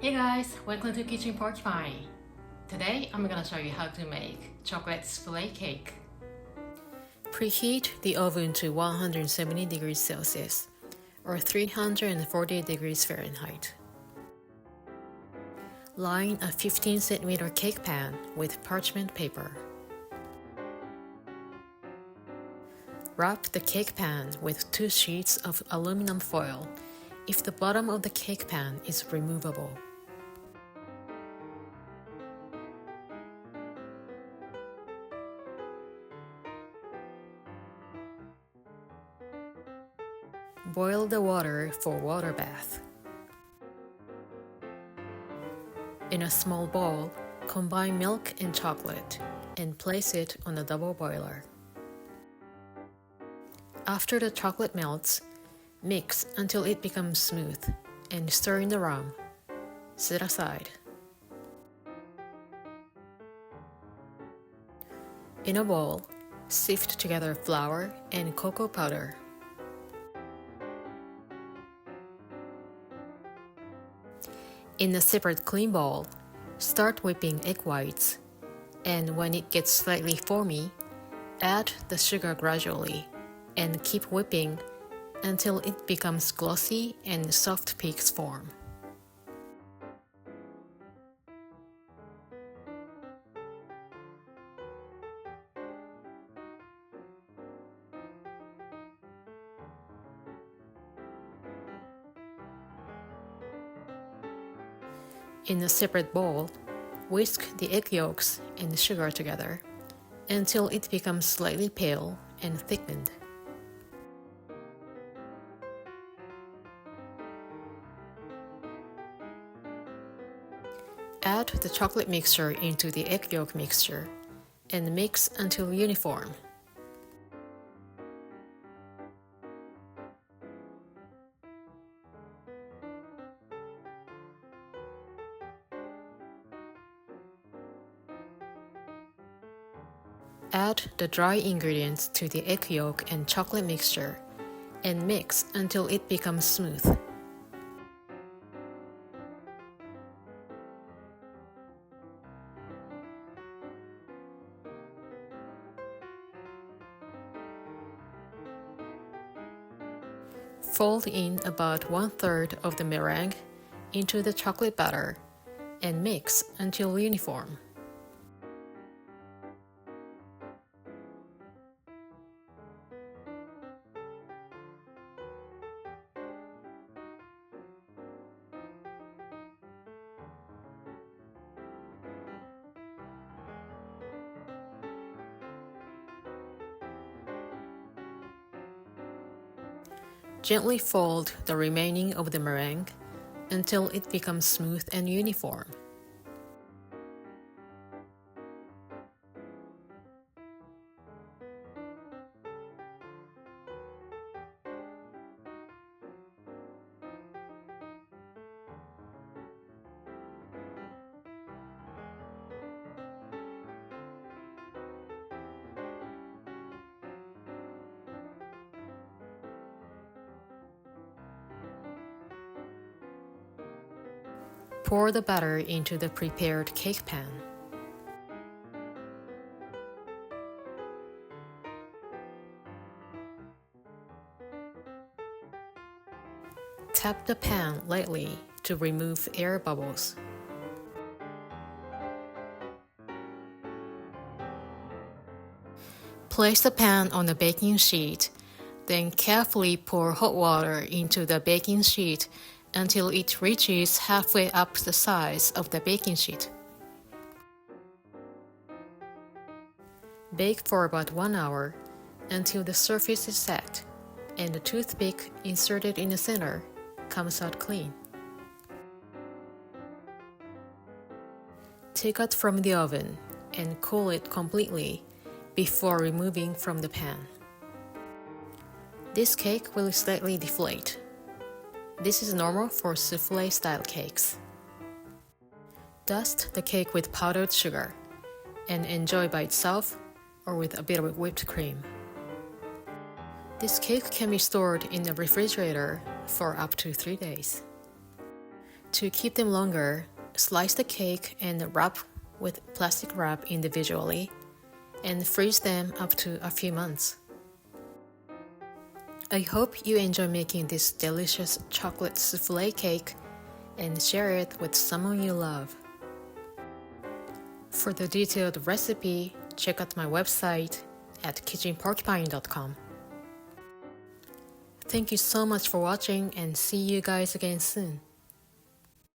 Hey guys, welcome to Kitchen Porcupine. Today I'm gonna show you how to make chocolate soufflé cake. Preheat the oven to 170 degrees Celsius or 340 degrees Fahrenheit. Line a 15 centimeter cake pan with parchment paper. Wrap the cake pan with 2 sheets of aluminum foil if the bottom of the cake pan is removable. Boil the water for water bath. In a small bowl, combine milk and chocolate and place it on a double boiler. After the chocolate melts, mix until it becomes smooth and stir in the rum. Set aside. In a bowl, sift together flour and cocoa powder. In a separate clean bowl, start whipping egg whites, and when it gets slightly foamy, add the sugar gradually and keep whipping until it becomes glossy and soft peaks form. In a separate bowl, whisk the egg yolks and sugar together until it becomes slightly pale and thickened. Add the chocolate mixture into the egg yolk mixture and mix until uniform. Add the dry ingredients to the egg yolk and chocolate mixture and mix until it becomes smooth. Fold in about 1/3 of the meringue into the chocolate batter and mix until uniform. Gently fold the remaining of the meringue until it becomes smooth and uniform. Pour the batter into the prepared cake pan. Tap the pan lightly to remove air bubbles. Place the pan on a baking sheet, then carefully pour hot water into the baking sheet until it reaches halfway up the size of the baking sheet. Bake for about 1 hour until the surface is set and the toothpick inserted in the center comes out clean. Take it from the oven and cool it completely before removing from the pan. This cake will slightly deflate. This is normal for soufflé-style cakes. Dust the cake with powdered sugar and enjoy by itself or with a bit of whipped cream. This cake can be stored in the refrigerator for up to 3 days. To keep them longer, slice the cake and wrap with plastic wrap individually and freeze them up to a few months. I hope you enjoy making this delicious chocolate souffle cake and share it with someone you love. For the detailed recipe, check out my website at kitchenporcupine.com. Thank you so much for watching and see you guys again soon.